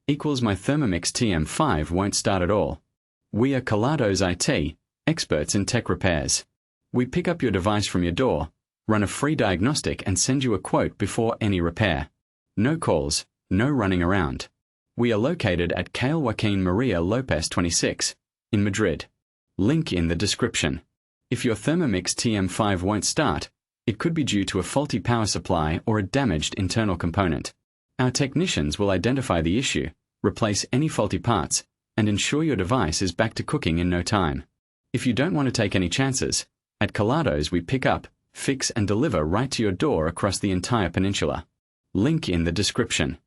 equals my Thermomix TM5 won't start at all. We are Kelatos IT, experts in tech repairs. We pick up your device from your door, run a free diagnostic and send you a quote before any repair. No calls, no running around. We are located at Calle Joaquin Maria Lopez 26, in Madrid. Link in the description. If your Thermomix TM5 won't start, it could be due to a faulty power supply or a damaged internal component. Our technicians will identify the issue, replace any faulty parts, and ensure your device is back to cooking in no time. If you don't want to take any chances, at Kelatos we pick up, fix and deliver right to your door across the entire peninsula. Link in the description.